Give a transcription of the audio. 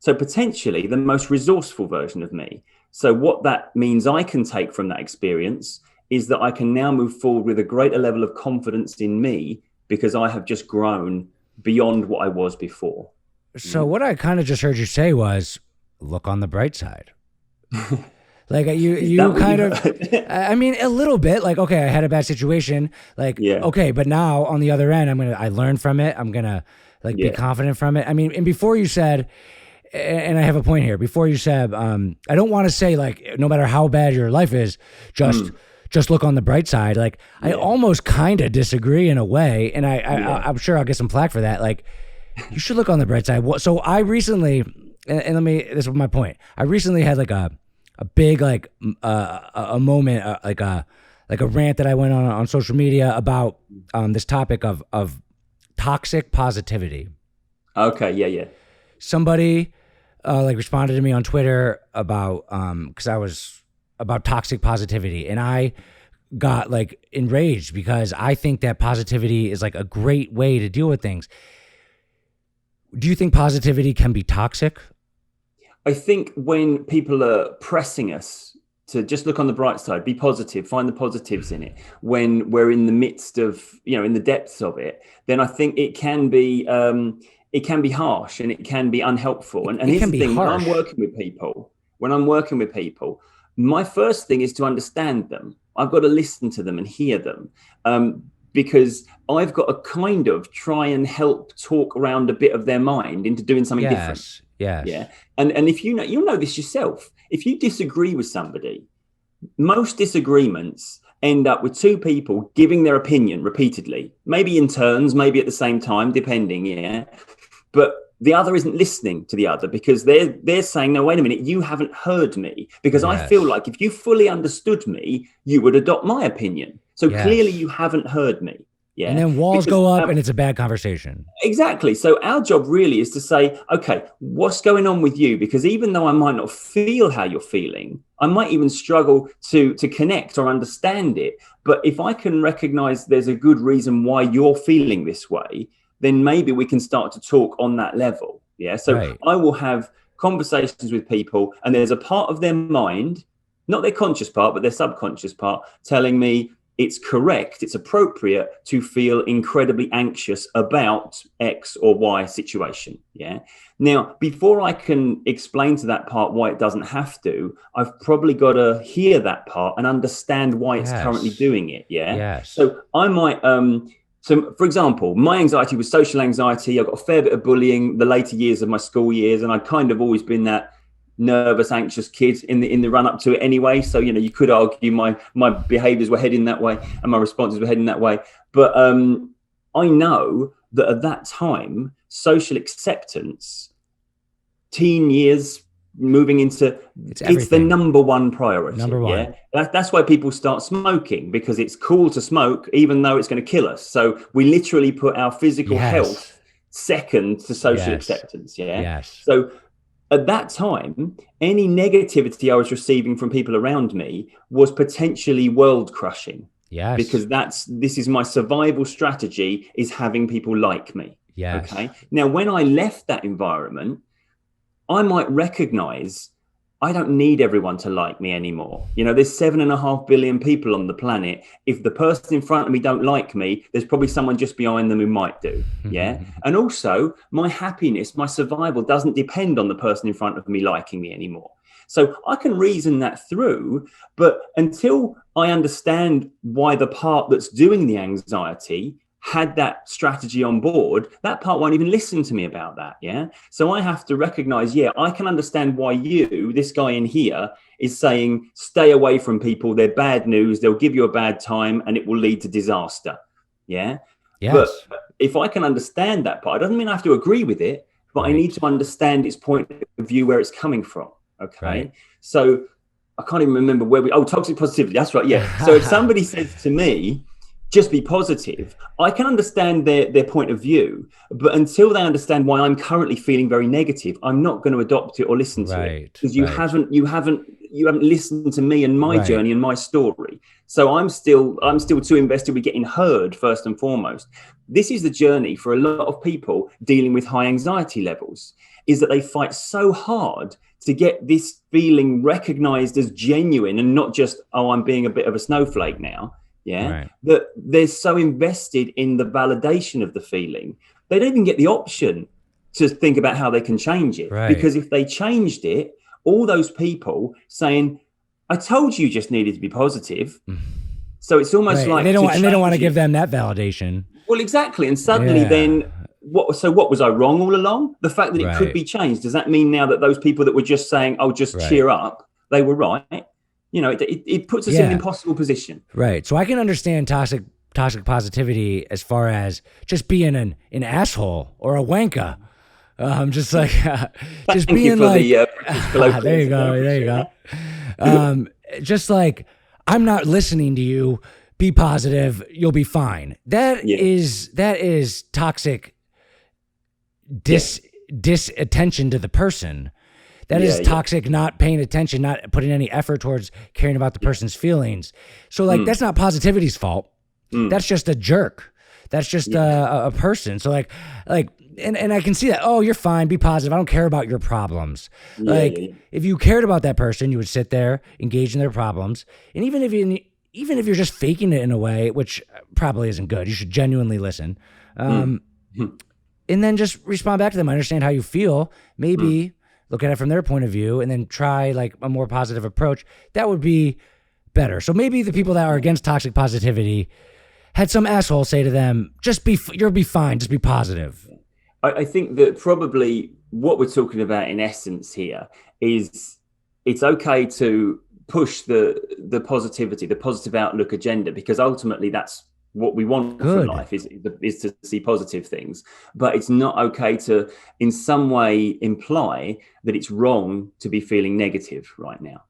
So potentially the most resourceful version of me. So what that means I can take from that experience is that I can now move forward with a greater level of confidence in me because I have just grown beyond what I was before. So what I kind of just heard you say was, look on the bright side. Like Is that you what kind you've of, heard? I mean, a little bit. Like, okay, I had a bad situation. Like, Yeah. okay, but now on the other end, I learned from it. I'm gonna like be Yeah. confident from it. I mean, and before you said, and I have a point here. Before you said, I don't want to say like, no matter how bad your life is, just Mm, just look on the bright side. Like, I yeah. almost kind of disagree in a way, and Yeah. I'm sure I'll get some flack for that. Like, you should look on the bright side. So I recently, and let me. This is my point. I recently had like a big like a moment like a rant that I went on social media about this topic of toxic positivity. Okay. Yeah. Yeah. Somebody like responded to me on Twitter about because I was about toxic positivity, and I got like enraged because I think that positivity is like a great way to deal with things. Do you think positivity can be toxic? I think when people are pressing us to just look on the bright side, be positive, find the positives in it, when we're in the midst of, in the depths of it, then I think it can be harsh and it can be unhelpful. And It here's can the be thing: harsh. when I'm working with people, my first thing is to understand them. I've got to listen to them and hear them. Because I've got to kind of try and help talk around a bit of their mind into doing something different. Yes, yes, Yeah. And if you'll know this yourself, if you disagree with somebody, most disagreements end up with two people giving their opinion repeatedly, maybe in turns, maybe at the same time, depending. Yeah. But the other isn't listening to the other because they're saying, no, wait a minute, you haven't heard me. Because I feel yes, like if you fully understood me, you would adopt my opinion. So clearly yes. you haven't heard me. And Yeah. then walls Because go up and it's a bad conversation. exactly. So our job really is to say, okay, what's going on with you? Because even though I might not feel how you're feeling, I might even struggle to connect or understand it. But if I can recognize there's a good reason why you're feeling this way, then maybe we can start to talk on that level. Yeah. So Right. I will have conversations with people, and there's a part of their mind, not their conscious part, but their subconscious part, telling me it's correct, it's appropriate to feel incredibly anxious about X or Y situation. Yeah. Now, before I can explain to that part why it doesn't have to, I've probably got to hear that part and understand why it's currently Yes. doing it. Yeah. Yes. So I might, so for example, my anxiety was social anxiety. I got a fair bit of bullying the later years of my school years, and I'd kind of always been that nervous, anxious kid in the run up to it anyway. So you could argue my behaviours were heading that way and my responses were heading that way. But I know that at that time, social acceptance, teen years, moving into It's it's the everything. number one priority. Number Yeah, one. that's why people start smoking, because it's cool to smoke even though it's going to kill us. So we literally put our physical Yes. health second to social Yes. acceptance. Yeah. Yes. So at that time, any negativity I was receiving from people around me was potentially world crushing, Yes. because this is my survival strategy, is having people like me. Yes. Okay. Now, when I left that environment, I might recognize I don't need everyone to like me anymore. There's 7.5 billion people on the planet. If the person in front of me don't like me, there's probably someone just behind them who might do. Yeah. And also, my happiness, my survival doesn't depend on the person in front of me liking me anymore. So I can reason that through, but until I understand why the part that's doing the anxiety had that strategy on board, that part won't even listen to me about that. Yeah. So I have to recognize, yeah, I can understand why this guy in here, is saying, stay away from people. They're bad news. They'll give you a bad time and it will lead to disaster. Yeah. But Yes. if I can understand that part, it doesn't mean I have to agree with it, but I need Right. to understand its point of view, where it's coming from. Right. Okay. So I can't even remember toxic positivity. That's right. Yeah. So if somebody says to me, just be positive, I can understand their point of view, but until they understand why I'm currently feeling very negative, I'm not going to adopt it or listen to it, Right. because Right. you haven't listened to me and my Right. journey and my story. So I'm still too invested with getting heard first and foremost. This is the journey for a lot of people dealing with high anxiety levels. is that they fight so hard to get this feeling recognized as genuine and not just, oh, I'm being a bit of a snowflake now. Yeah. Right. That they're so invested in the validation of the feeling, they don't even get the option to think about how they can change it. Right. Because if they changed it, all those people saying, I told you just needed to be positive. So it's almost like they don't want to give them that validation. Well, exactly. And suddenly then what was I wrong all along? The fact that it could be changed. Does that mean now that those people that were just saying, oh, just cheer up, they were right? You know, it puts us in an impossible position. Right. So I can understand toxic positivity as far as just being an asshole or a wanker. Just like, just being like, there you go. Just like, I'm not listening to you. Be positive. You'll be fine. That is toxic disattention to the person. That is toxic, not paying attention, not putting any effort towards caring about the person's feelings. So like, that's not positivity's fault. That's just a jerk. That's just a person. So like, and I can see that, oh, you're fine, be positive. I don't care about your problems. If you cared about that person, you would sit there, engage in their problems. And even if you're just faking it in a way, which probably isn't good, you should genuinely listen. And then just respond back to them. I understand how you feel. Maybe look at it from their point of view and then try like a more positive approach. That would be better. So maybe the people that are against toxic positivity had some asshole say to them, you'll be fine. Just be positive. I think that probably what we're talking about in essence here is it's okay to push the positivity, the positive outlook agenda, because ultimately that's what we want from life is to see positive things. But it's not okay to in some way imply that it's wrong to be feeling negative right now.